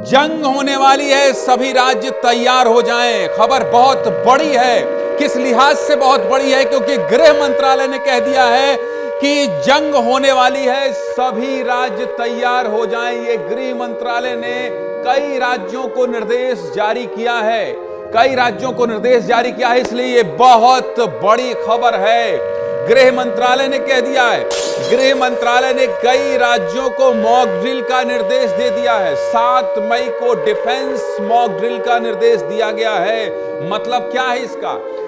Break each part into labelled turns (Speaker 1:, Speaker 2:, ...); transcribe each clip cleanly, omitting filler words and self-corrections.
Speaker 1: जंग होने वाली है, सभी राज्य तैयार हो जाएं। खबर बहुत बड़ी है। किस लिहाज से बहुत बड़ी है? क्योंकि गृह मंत्रालय ने कह दिया है कि जंग होने वाली है, सभी राज्य तैयार हो जाएं। ये गृह मंत्रालय ने कई राज्यों को निर्देश जारी किया है, इसलिए ये बहुत बड़ी खबर है। गृह मंत्रालय ने कह दिया है, गृह मंत्रालय ने कई राज्यों को मॉक ड्रिल का निर्देश दे दिया है। 7 मई को डिफेंस मॉक ड्रिल का निर्देश दिया गया है। मतलब क्या है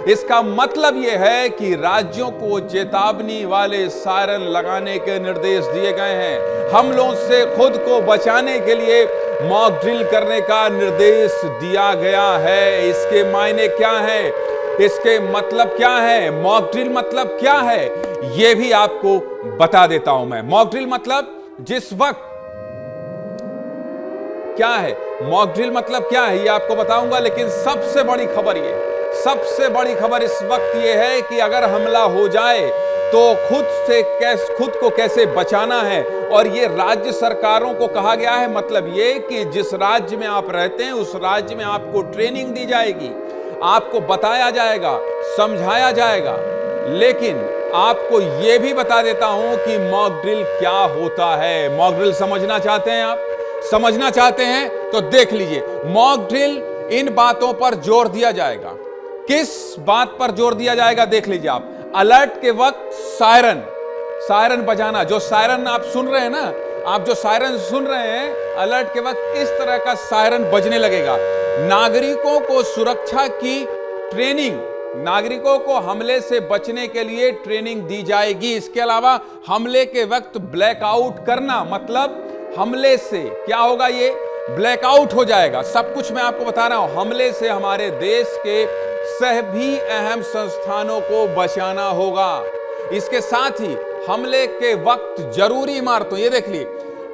Speaker 1: इसका मतलब यह है कि राज्यों को चेतावनी वाले सायरन लगाने के निर्देश दिए गए हैं। हमलों से खुद को बचाने के लिए मॉक ड्रिल करने का निर्देश दिया गया है। इसके मायने क्या है? इसके मतलब क्या है? मॉक ड्रिल मतलब क्या है, यह भी आपको बता देता हूं मैं। मॉक ड्रिल मतलब जिस वक्त क्या है, मॉक ड्रिल मतलब क्या है, यह आपको बताऊंगा। लेकिन सबसे बड़ी खबर इस वक्त यह है कि अगर हमला हो जाए तो खुद को कैसे बचाना है। और ये राज्य सरकारों को कहा गया है। मतलब ये कि जिस राज्य में आप रहते हैं उस राज्य में आपको ट्रेनिंग दी जाएगी, आपको बताया जाएगा, समझाया जाएगा। लेकिन आपको यह भी बता देता हूं कि मॉक ड्रिल क्या होता है। मॉक ड्रिल समझना चाहते हैं आप? समझना चाहते हैं तो देख लीजिए। मॉक ड्रिल इन बातों पर जोर दिया जाएगा। किस बात पर जोर दिया जाएगा देख लीजिए आप। अलर्ट के वक्त सायरन बजाना। जो सायरन आप सुन रहे हैं ना, आप जो सायरन सुन रहे हैं, अलर्ट के वक्त इस तरह का सायरन बजने लगेगा। नागरिकों को सुरक्षा की ट्रेनिंग, नागरिकों को हमले से बचने के लिए ट्रेनिंग दी जाएगी। इसके अलावा हमले के वक्त ब्लैकआउट करना, मतलब हमले से क्या होगा, ये ब्लैकआउट हो जाएगा। सब कुछ मैं आपको बता रहा हूं। हमले से हमारे देश के सभी अहम संस्थानों को बचाना होगा। इसके साथ ही हमले के वक्त जरूरी इमारतों, ये देख लीजिए,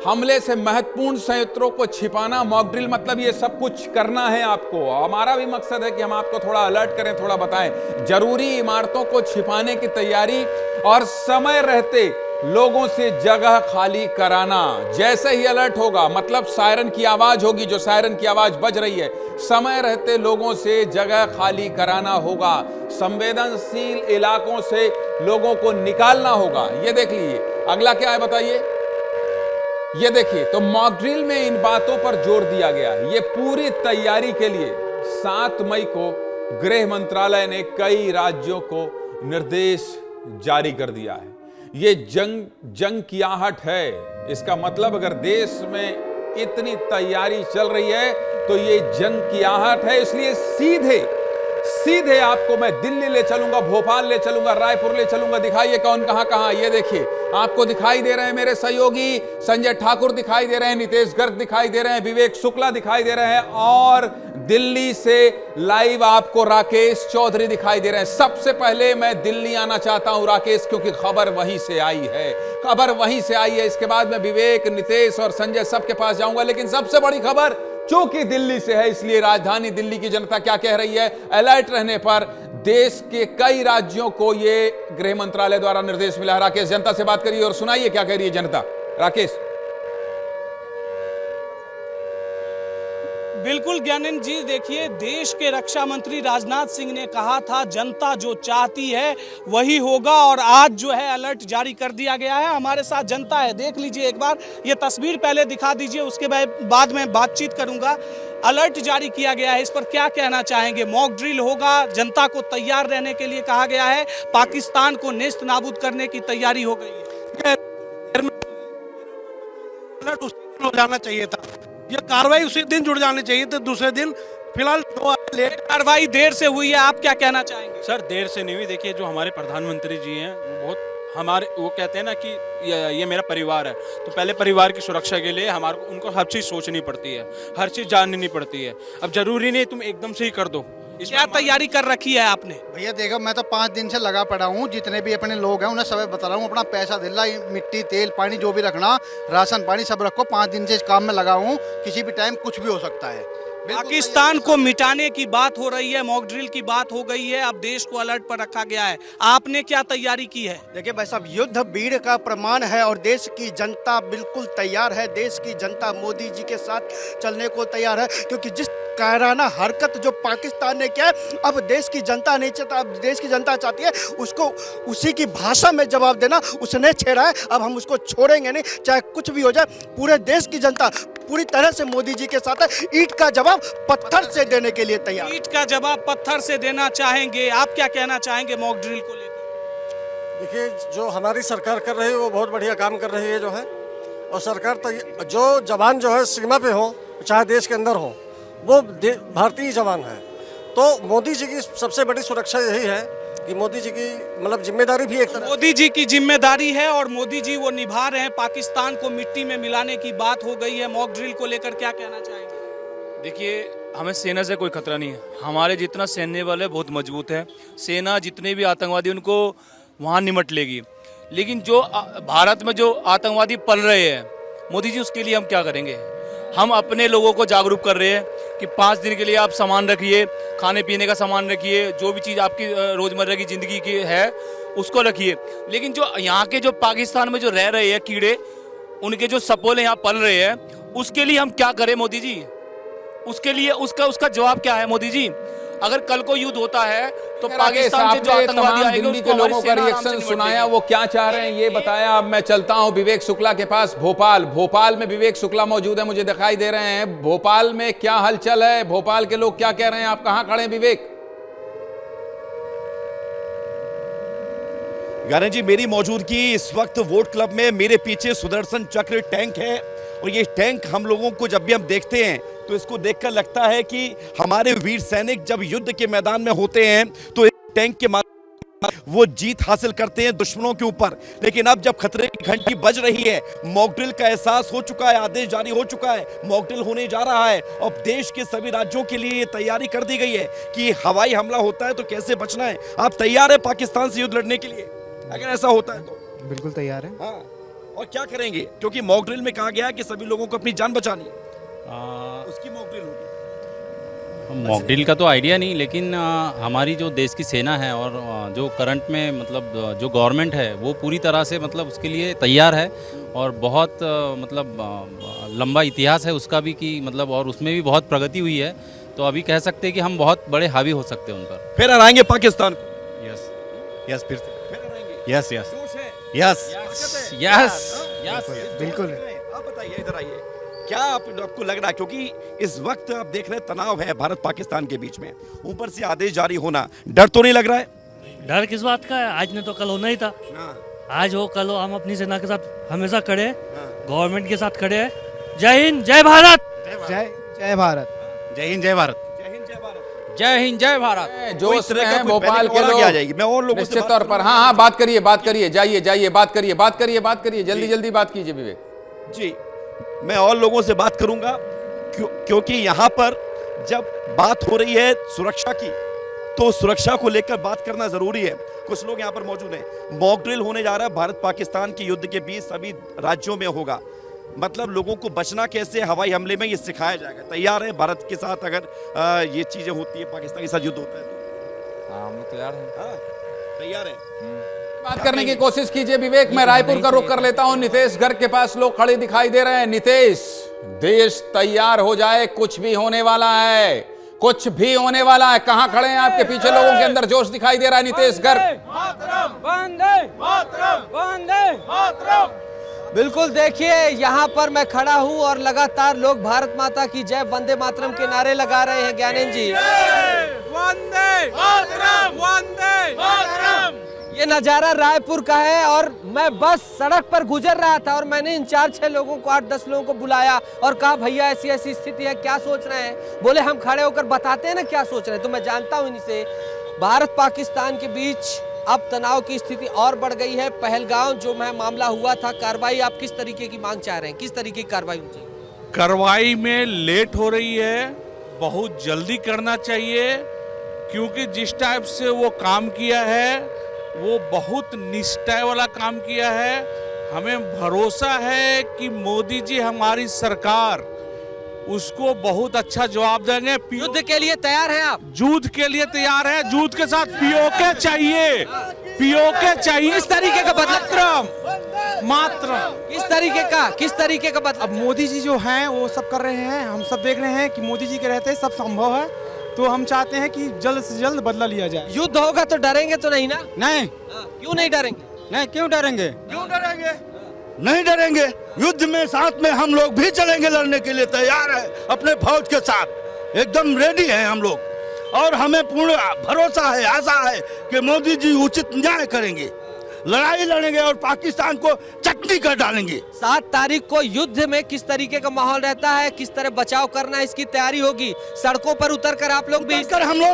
Speaker 1: हमले से महत्वपूर्ण संयंत्रों को छिपाना। मॉक ड्रिल मतलब ये सब कुछ करना है आपको। हमारा भी मकसद है कि हम आपको थोड़ा अलर्ट करें, थोड़ा बताएं। जरूरी इमारतों को छिपाने की तैयारी और समय रहते लोगों से जगह खाली कराना। जैसे ही अलर्ट होगा, मतलब सायरन की आवाज होगी, जो सायरन की आवाज बज रही है, समय रहते लोगों से जगह खाली कराना होगा। संवेदनशील इलाकों से लोगों को निकालना होगा। ये देख लीजिए। अगला क्या है बताइए? ये देखिए, तो मॉक ड्रिल में इन बातों पर जोर दिया गया है। ये पूरी तैयारी के लिए 7 मई को गृह मंत्रालय ने कई राज्यों को निर्देश जारी कर दिया है। ये जंग की आहट है। इसका मतलब अगर देश में इतनी तैयारी चल रही है तो ये जंग की आहट है। इसलिए सीधे आपको मैं दिल्ली ले चलूंगा, भोपाल ले चलूंगा, रायपुर ले चलूंगा। दिखाइए कौन कहां ये देखिए, आपको दिखाई दे रहे हैं मेरे सहयोगी संजय ठाकुर दिखाई दे रहे हैं, नितेश गर्ग दिखाई दे रहे हैं, विवेक शुक्ला दिखाई दे रहे हैं, और दिल्ली से लाइव आपको राकेश चौधरी दिखाई दे रहे हैं। सबसे पहले मैं दिल्ली आना चाहता हूं राकेश, क्योंकि खबर वहीं से आई है। इसके बाद मैं विवेक, नितेश और संजय सबके पास जाऊंगा। लेकिन सबसे बड़ी खबर चूंकि दिल्ली से है, इसलिए राजधानी दिल्ली की जनता क्या कह रही है? अलर्ट रहने पर देश के कई राज्यों को यह गृह मंत्रालय द्वारा निर्देश मिला है। राकेश, जनता से बात करिए और सुनाइए क्या कह रही है जनता। राकेश।
Speaker 2: बिल्कुल ज्ञानंद जी, देखिए, देश के रक्षा मंत्री राजनाथ सिंह ने कहा था जनता जो चाहती है वही होगा, और आज जो है अलर्ट जारी कर दिया गया है। हमारे साथ जनता है, देख लीजिए एक बार ये तस्वीर पहले दिखा दीजिए, उसके बाद में बातचीत करूंगा। अलर्ट जारी किया गया है, इस पर क्या कहना चाहेंगे? मॉक ड्रिल होगा, जनता को तैयार रहने के लिए कहा गया है, पाकिस्तान को नेस्त नाबूद करने की तैयारी हो गई है।
Speaker 3: अलर्ट उसी दिन हो जाना चाहिए था, ये कार्रवाई उसी दिन जुड़ जानी चाहिए थी, दूसरे दिन। फिलहाल लेट
Speaker 2: कार्रवाई देर से हुई है, आप क्या कहना चाहेंगे?
Speaker 4: सर, देर से नहीं हुई। देखिए, जो हमारे प्रधानमंत्री जी हैं वो कहते हैं ना कि ये मेरा परिवार है, तो पहले परिवार की सुरक्षा के लिए हमारे उनको हर चीज़ सोचनी पड़ती है, हर चीज़ जाननी पड़ती है। अब जरूरी नहीं तुम एकदम से ही कर दो।
Speaker 2: क्या तैयारी कर रखी है आपने?
Speaker 5: भैया देखो, मैं तो 5 दिन से लगा पड़ा हूँ। जितने भी अपने लोग हैं उन्हें सब बता रहा हूँ, अपना पैसा दिला, मिट्टी, तेल, पानी जो भी रखना, राशन पानी सब रखो। 5 दिन से इस काम में लगा हूँ, किसी भी टाइम कुछ भी हो सकता है।
Speaker 2: पाकिस्तान को मिटाने की बात हो रही है, मॉक ड्रिल की बात हो गई है, अब देश को अलर्ट पर रखा गया है। आपने क्या तैयारी की है?
Speaker 6: देखिए भाई साहब, युद्ध वीर का प्रमाण है और देश की जनता बिल्कुल तैयार है। देश की जनता मोदी जी के साथ चलने को तैयार है, क्योंकि जिस कायराना हरकत जो पाकिस्तान ने किया है, अब देश की जनता नहीं चाहता, अब देश की जनता चाहती है उसको उसी की भाषा में जवाब देना। उसने छेड़ा है, अब हम उसको छोड़ेंगे नहीं, चाहे कुछ भी हो जाए। पूरे देश की जनता पूरी तरह से मोदी जी के साथ है। ईंट का जवाब पत्थर से देने के लिए तैयार।
Speaker 2: ईंट का जवाब पत्थर से देना चाहेंगे। आप क्या कहना चाहेंगे मॉक ड्रिल को लेकर?
Speaker 7: देखिए, जो हमारी सरकार कर रही है वो बहुत बढ़िया काम कर रही है जो है। और सरकार जो जवान जो है सीमा पे हो, चाहे देश के अंदर हो, वो भारतीय जवान है। तो मोदी जी की सबसे बड़ी सुरक्षा यही है कि मोदी जी की मतलब जिम्मेदारी भी एक तरह
Speaker 2: मोदी जी की जिम्मेदारी है और मोदी जी वो निभा रहे हैं। पाकिस्तान को मिट्टी में मिलाने की बात हो गई है, मॉक ड्रिल को लेकर क्या कहना चाहेंगे?
Speaker 4: देखिए, हमें सेना से कोई खतरा नहीं है। हमारे जितना सैन्य बल है बहुत मजबूत है। सेना जितने भी आतंकवादी उनको वहाँ निमट लेगी। लेकिन जो भारत में जो आतंकवादी पल रहे हैं, मोदी जी उसके लिए हम क्या करेंगे? हम अपने लोगों को जागरूक कर रहे हैं कि 5 दिन के लिए आप सामान रखिए, खाने पीने का सामान रखिए, जो भी चीज़ आपकी रोज़मर्रा की ज़िंदगी की है उसको रखिए। लेकिन जो यहाँ के जो पाकिस्तान में जो रह रहे हैं कीड़े, उनके जो सपोले यहाँ पल रहे हैं, उसके लिए हम क्या करें मोदी जी? उसके लिए उसका जवाब क्या है मोदी जी? अगर कल को युद्ध होता है तो पाकिस्तान से जो आतंकवादी आएंगे
Speaker 1: दिल्ली
Speaker 4: उसको
Speaker 1: के लोगों का
Speaker 4: हमारी सेना आराम से
Speaker 1: रिएक्शन
Speaker 4: निपट
Speaker 1: सुनाया,
Speaker 4: लेगी।
Speaker 1: वो क्या चाह रहे हैं ये बताया। अब मैं चलता हूं विवेक शुक्ला के पास। भोपाल में विवेक शुक्ला मौजूद है, मुझे दिखाई दे रहे हैं। भोपाल में क्या हलचल है? भोपाल के लोग क्या कह रहे हैं? आप कहां खड़े हैं विवेक?
Speaker 8: गाने जी, मेरी मौजूदगी इस वक्त वोट क्लब में, मेरे पीछे सुदर्शन चक्र टैंक है। और ये टैंक हम लोगों को जब भी हम देखते हैं तो इसको देखकर लगता है कि हमारे वीर सैनिक जब युद्ध के मैदान में होते हैं तो एक टैंक के माध्यम वो जीत हासिल करते हैं दुश्मनों के ऊपर। लेकिन अब जब खतरे की घंटी बज रही है, मॉक ड्रिल का एहसास हो चुका है, आदेश जारी हो चुका है, मॉक ड्रिल होने जा रहा है। और देश के सभी राज्यों के लिए ये तैयारी कर दी गई है कि हवाई हमला होता है तो कैसे बचना है। आप तैयार है पाकिस्तान से युद्ध लड़ने के लिए अगर ऐसा होता है तो?
Speaker 9: बिल्कुल तैयार है।
Speaker 8: हाँ, और क्या करेंगे? क्योंकि मॉक ड्रिल में कहा गया है कि सभी लोगों को अपनी जान बचानी है, उसकी मॉक ड्रिल होगी।
Speaker 10: मॉक ड्रिल का तो आइडिया नहीं, लेकिन हमारी जो देश की सेना है और जो करंट में मतलब जो गवर्नमेंट है वो पूरी तरह से मतलब उसके लिए तैयार है। और बहुत मतलब लंबा इतिहास है उसका भी कि मतलब, और उसमें भी बहुत प्रगति हुई है। तो अभी कह सकते हैं कि हम बहुत बड़े हावी हो सकते हैं उन पर।
Speaker 8: फिर हराएंगे पाकिस्तान को।
Speaker 9: यस यस, फिर
Speaker 8: फिर हराएंगे।
Speaker 9: यस यस
Speaker 8: जोश है,
Speaker 9: यस
Speaker 8: यस,
Speaker 9: बिल्कुल।
Speaker 8: आप बताइए, इधर आइए, क्या आपको लग रहा है? क्योंकि इस वक्त आप देख रहे हैं तनाव है भारत पाकिस्तान के बीच में, ऊपर से आदेश जारी होना, डर तो नहीं लग रहा है?
Speaker 11: डर किस बात का है? आज नहीं तो कल होना ही था। आज हो कल हो, हम अपनी सेना के साथ हमेशा खड़े हैं, गवर्नमेंट के साथ खड़े हैं। जय हिंद, जय भारत।
Speaker 9: जय भारत।
Speaker 7: जय हिंद, जय भारत।
Speaker 8: जय हिंद, जय भारत।
Speaker 10: जय हिंद, जय भारत।
Speaker 1: जोश में हैं भोपाल के
Speaker 8: आ
Speaker 1: लोग।
Speaker 8: जाएगी, मैं और लोगों से
Speaker 1: निश्चित तौर पर। हाँ, बात करिए, जाइए, बात करिए, जल्दी बात कीजिए विवेक
Speaker 8: जी। मैं और लोगों से बात करूंगा क्योंकि यहाँ पर जब बात हो रही है सुरक्षा की, तो सुरक्षा को लेकर बात करना जरूरी है। कुछ लोग यहाँ पर मौजूद हैं। मॉक ड्रिल होने जा रहा है भारत पाकिस्तान के युद्ध के बीच, सभी राज्यों में होगा। मतलब लोगों को बचना कैसे हवाई हमले में, ये सिखाया जाएगा। तैयार है भारत के साथ अगर ये चीजें होती है, पाकिस्तान के साथ युद्ध होता है तो?
Speaker 1: हाँ, हम लोग तैयार हैं।
Speaker 8: हाँ, तैयार है।
Speaker 1: बात करने की कोशिश कीजिए विवेक। मैं रायपुर का रुख कर लेता हूं। नितेश घर के पास लोग खड़े दिखाई दे रहे हैं। नितेश, देश तैयार हो जाए, कुछ भी होने वाला है, कुछ भी होने वाला है। कहां खड़े हैं? आपके पीछे लोगों के अंदर जोश दिखाई दे रहा है। नितेश घर।
Speaker 12: बिल्कुल, देखिए यहाँ पर मैं खड़ा हूँ और लगातार लोग भारत माता की जय, वंदे मातरम के नारे लगा रहे हैं। ज्ञानेंद्र जी,
Speaker 2: वंदे मातरम, वंदे मातरम।
Speaker 12: ये नज़ारा रायपुर का है और मैं बस सड़क पर गुजर रहा था और मैंने इन 4-6 लोगों को, 8-10 लोगों को बुलाया और कहा भैया ऐसी ऐसी स्थिति है, क्या सोच रहे हैं? बोले हम खड़े होकर बताते हैं ना क्या सोच रहे हैं। तो मैं जानता हूँ इनसे, भारत पाकिस्तान के बीच अब तनाव की स्थिति और बढ़ गई है। पहलगाम जो मामला हुआ था, कार्रवाई आप किस तरीके की मांग चाह रहे हैं? किस तरीके की कार्रवाई होनी चाहिए?
Speaker 13: कार्रवाई में लेट हो रही है, बहुत जल्दी करना चाहिए, क्योंकि जिस टाइप से वो काम किया है वो बहुत निष्ठा वाला काम किया है। हमें भरोसा है कि मोदी जी, हमारी सरकार उसको बहुत अच्छा जवाब देंगे।
Speaker 12: युद्ध के लिए तैयार हैं आप?
Speaker 13: युद्ध के लिए तैयार है, युद्ध के साथ पीओके चाहिए, पीओके चाहिए।
Speaker 12: किस तरीके का बदलाव?
Speaker 13: मात्र
Speaker 12: किस तरीके का बदलाव?
Speaker 9: अब मोदी जी जो हैं वो सब कर रहे हैं, हम सब देख रहे हैं कि मोदी जी के रहते सब संभव है, तो हम चाहते हैं कि जल्द से जल्द बदला लिया जाए।
Speaker 12: युद्ध होगा तो डरेंगे तो नहीं ना?
Speaker 9: नहीं,
Speaker 12: क्यों नहीं डरेंगे?
Speaker 9: नहीं क्यों डरेंगे?
Speaker 8: नहीं डरेंगे। युद्ध में साथ में हम लोग भी चलेंगे, लड़ने के लिए तैयार है, अपने फौज के साथ एकदम रेडी हैं हम लोग। और हमें पूर्ण भरोसा है, आशा है कि मोदी जी उचित न्याय करेंगे, लड़ाई लड़ेंगे और पाकिस्तान को चटनी कर डालेंगे।
Speaker 12: 7 तारीख को युद्ध में किस तरीके का माहौल रहता है, किस तरह बचाव करना है, इसकी तैयारी होगी। सड़कों पर उतर कर आप लोग भी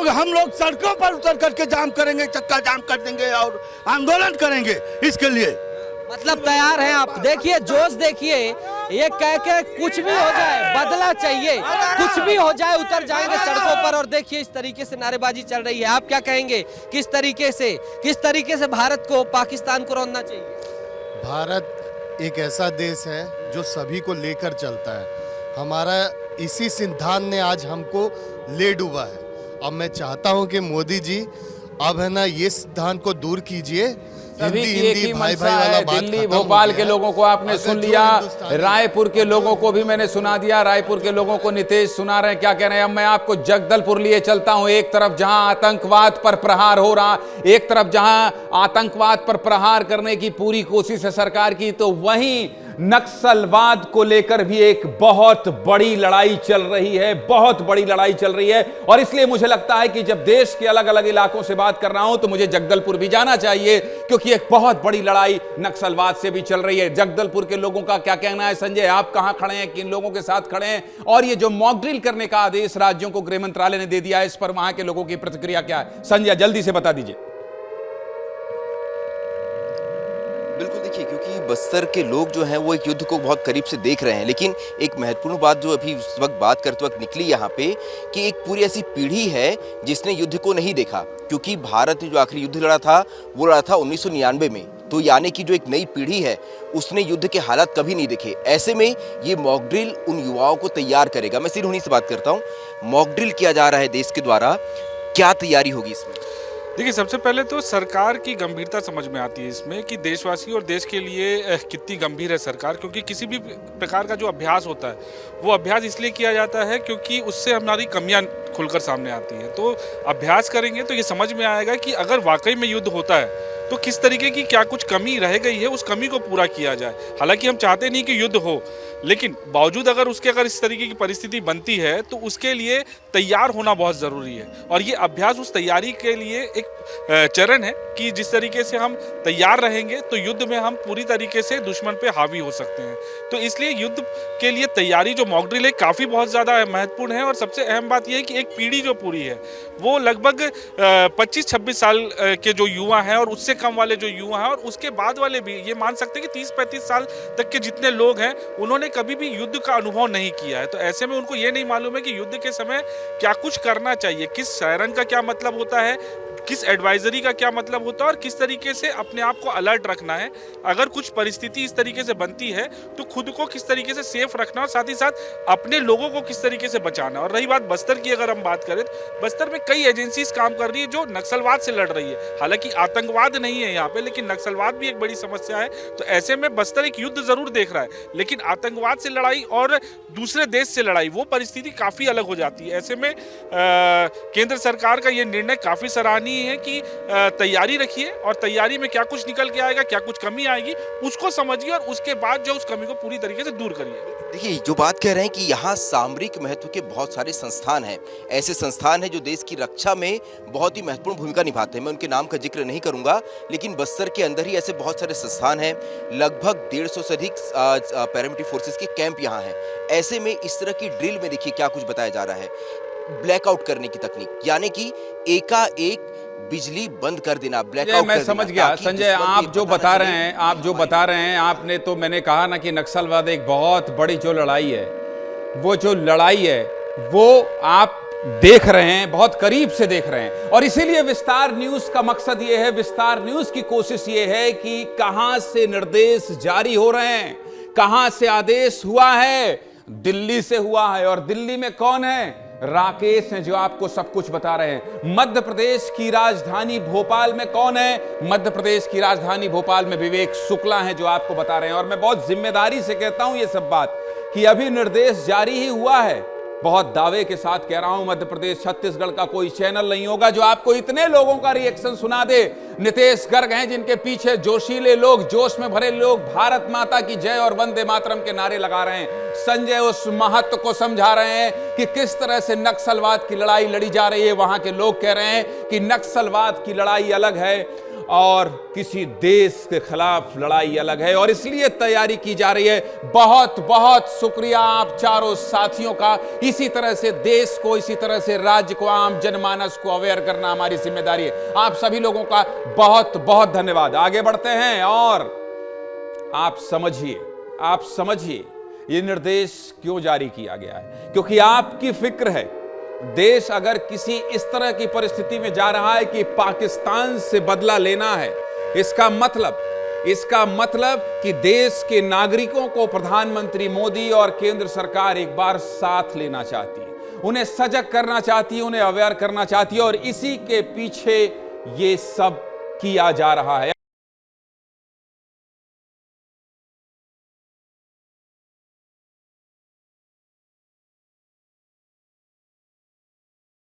Speaker 8: हम लोग सड़कों पर उतर करके जाम करेंगे, चक्का जाम कर देंगे और आंदोलन करेंगे इसके लिए।
Speaker 12: मतलब तैयार हैं आप? देखिए जोश, देखिए ये कह के कुछ भी हो जाए, बदला चाहिए, कुछ भी हो जाए उतर जाएंगे सड़कों पर। और देखिए इस तरीके से नारेबाजी चल रही है। आप क्या कहेंगे, किस तरीके से भारत को पाकिस्तान को रोकना चाहिए?
Speaker 14: भारत एक ऐसा देश है जो सभी को लेकर चलता है। हमारा इसी सिद्धांत ने आज हमको ले डूबा है। अब मैं चाहता हूं कि मोदी जी अब है ना ये सिद्धांत को दूर कीजिए।
Speaker 1: सभी की एक ही मंशा है। दिल्ली भोपाल के लोगों को आपने सुन लिया, रायपुर के लोगों को भी मैंने सुना दिया। रायपुर के लोगों को नितेश सुना रहे हैं क्या कह रहे हैं। अब मैं आपको जगदलपुर लिए चलता हूं। एक तरफ जहां आतंकवाद पर प्रहार हो रहा, एक तरफ जहां आतंकवाद पर प्रहार करने की पूरी कोशिश है सरकार की, तो वहीं नक्सलवाद को लेकर भी एक बहुत बड़ी लड़ाई चल रही है, बहुत बड़ी लड़ाई चल रही है। और इसलिए मुझे लगता है कि जब देश के अलग अलग इलाकों से बात कर रहा हूं तो मुझे जगदलपुर भी जाना चाहिए, क्योंकि एक बहुत बड़ी लड़ाई नक्सलवाद से भी चल रही है। जगदलपुर के लोगों का क्या कहना है? संजय, आप कहां खड़े हैं, किन लोगों के साथ खड़े हैं, और ये जो मॉक ड्रिल करने का आदेश राज्यों को गृह मंत्रालय ने दे दिया है, इस पर वहां के लोगों की प्रतिक्रिया क्या है? संजय, जल्दी से बता दीजिए।
Speaker 15: बिल्कुल, देखिए, क्योंकि बस्तर के लोग जो हैं वो एक युद्ध को बहुत करीब से देख रहे हैं, लेकिन एक महत्वपूर्ण बात जो अभी उस वक्त बात करते वक्त निकली यहाँ पे कि एक पूरी ऐसी पीढ़ी है जिसने युद्ध को नहीं देखा, क्योंकि भारत ने जो आखिरी युद्ध लड़ा था वो लड़ा था 1999 में। तो यानी कि जो एक नई पीढ़ी है उसने युद्ध के हालात कभी नहीं देखे। ऐसे में ये मॉक ड्रिल उन युवाओं को तैयार करेगा। मैं सिर्फ उन्हीं से बात करता हूँ, मॉक ड्रिल किया जा रहा है देश के द्वारा, क्या तैयारी होगी इसमें?
Speaker 13: देखिए, सबसे पहले तो सरकार की गंभीरता समझ में आती है इसमें कि देशवासी और देश के लिए कितनी गंभीर है सरकार। क्योंकि किसी भी प्रकार का जो अभ्यास होता है वो अभ्यास इसलिए किया जाता है क्योंकि उससे हमारी कमियां खुलकर सामने आती हैं। तो अभ्यास करेंगे तो ये समझ में आएगा कि अगर वाकई में युद्ध होता है तो किस तरीके की क्या कुछ कमी रह गई है, उस कमी को पूरा किया जाए। हालांकि हम चाहते नहीं कि युद्ध हो, लेकिन बावजूद अगर इस तरीके की परिस्थिति बनती है तो उसके लिए तैयार होना बहुत ज़रूरी है। और ये अभ्यास उस तैयारी के लिए एक चरण है कि जिस तरीके से हम तैयार रहेंगे तो युद्ध में हम पूरी तरीके से दुश्मन पे हावी हो सकते हैं। तो इसलिए युद्ध के लिए तैयारी जो मॉक ड्रिल है काफ़ी बहुत ज़्यादा महत्वपूर्ण है। और सबसे अहम बात यह है कि एक पीढ़ी जो पूरी है वो लगभग 25-26 साल के जो युवा हैं और उससे कम वाले जो युवा हैं और उसके बाद वाले भी ये मान सकते हैं कि 30-35 साल तक के जितने लोग हैं उन्होंने कभी भी युद्ध का अनुभव नहीं किया है। तो ऐसे में उनको ये नहीं मालूम है कि युद्ध के समय क्या कुछ करना चाहिए, किस सायरन का क्या मतलब होता है, किस एडवाइजरी का क्या मतलब होता है और किस तरीके से अपने आप को अलर्ट रखना है। अगर कुछ परिस्थिति इस तरीके से बनती है तो खुद को किस तरीके से सेफ रखना और साथ ही साथ अपने लोगों को किस तरीके से बचाना। और रही बात बस्तर की, अगर हम बात करें तो बस्तर में कई एजेंसीज काम कर रही है जो नक्सलवाद से लड़ रही है। हालांकि आतंकवाद नहीं है यहाँ पे, लेकिन नक्सलवाद भी एक बड़ी समस्या है। तो ऐसे में बस्तर एक युद्ध जरूर देख रहा है, लेकिन आतंकवाद से लड़ाई और दूसरे देश से लड़ाई वो परिस्थिति काफ़ी अलग हो जाती है। ऐसे में केंद्र सरकार का ये निर्णय काफ़ी सराहनीय है कि तैयारी रखिए और तैयारी में क्या कुछ निकल के आएगा, क्या कुछ कमी आएगी उसको समझिए और उसके बाद जो उस कमी को पूरी तरीके से दूर करिए।
Speaker 15: देखिए, जो बात कह रहे हैं कि यहाँ सामरिक महत्व के बहुत सारे संस्थान हैं, ऐसे संस्थान हैं जो देश की रक्षा में बहुत ही महत्वपूर्ण भूमिका निभाते हैं। मैं उनके नाम का जिक्र नहीं करूंगा, लेकिन बस्तर के अंदर ही ऐसे बहुत सारे संस्थान हैं। लगभग 150 से अधिक पैरामिलिट्री फोर्सेस के कैंप यहाँ हैं। ऐसे में इस तरह की ड्रिल में देखिए क्या कुछ बताया जा रहा है, ब्लैकआउट करने की तकनीक, यानी कि एकाएक बिजली बंद कर देना, ब्लैकआउट।
Speaker 1: मैं समझ गया संजय, आप जो बता रहे हैं, आपने तो मैंने कहा ना कि नक्सलवाद एक बहुत बड़ी जो लड़ाई है, वो जो लड़ाई है वो आप देख रहे हैं, बहुत करीब से देख रहे हैं। और इसीलिए विस्तार न्यूज का मकसद ये है, विस्तार न्यूज की कोशिश ये है कि कहां से निर्देश जारी हो रहे हैं, कहां से आदेश हुआ है, दिल्ली से हुआ है। और दिल्ली में कौन है? राकेश हैं जो आपको सब कुछ बता रहे हैं। मध्य प्रदेश की राजधानी भोपाल में कौन है? मध्य प्रदेश की राजधानी भोपाल में विवेक शुक्ला हैं जो आपको बता रहे हैं। और मैं बहुत जिम्मेदारी से कहता हूं ये सब बात कि अभी निर्देश जारी ही हुआ है। बहुत दावे के साथ कह रहा हूं, मध्य प्रदेश छत्तीसगढ़ का कोई चैनल नहीं होगा जो आपको इतने लोगों का रिएक्शन सुना दे। नितेश गर्ग हैं जिनके पीछे जोशीले लोग, जोश में भरे लोग भारत माता की जय और वंदे मातरम के नारे लगा रहे हैं। संजय उस महत्व को समझा रहे हैं कि किस तरह से नक्सलवाद की लड़ाई लड़ी जा रही है। वहां के लोग कह रहे हैं कि नक्सलवाद की लड़ाई अलग है और किसी देश के खिलाफ लड़ाई अलग है, और इसलिए तैयारी की जा रही है। बहुत बहुत शुक्रिया आप चारों साथियों का। इसी तरह से देश को, इसी तरह से राज्य को, आम जनमानस को अवेयर करना हमारी जिम्मेदारी है। आप सभी लोगों का बहुत बहुत धन्यवाद। आगे बढ़ते हैं और आप समझिए ये निर्देश क्यों जारी किया गया है, क्योंकि आपकी फिक्र है देश अगर किसी इस तरह की परिस्थिति में जा रहा है कि पाकिस्तान से बदला लेना है, इसका मतलब कि देश के नागरिकों को प्रधानमंत्री मोदी और केंद्र सरकार एक बार साथ लेना चाहती है, उन्हें सजग करना चाहती है, उन्हें अवेयर करना चाहती है, और इसी के पीछे ये सब किया जा रहा है।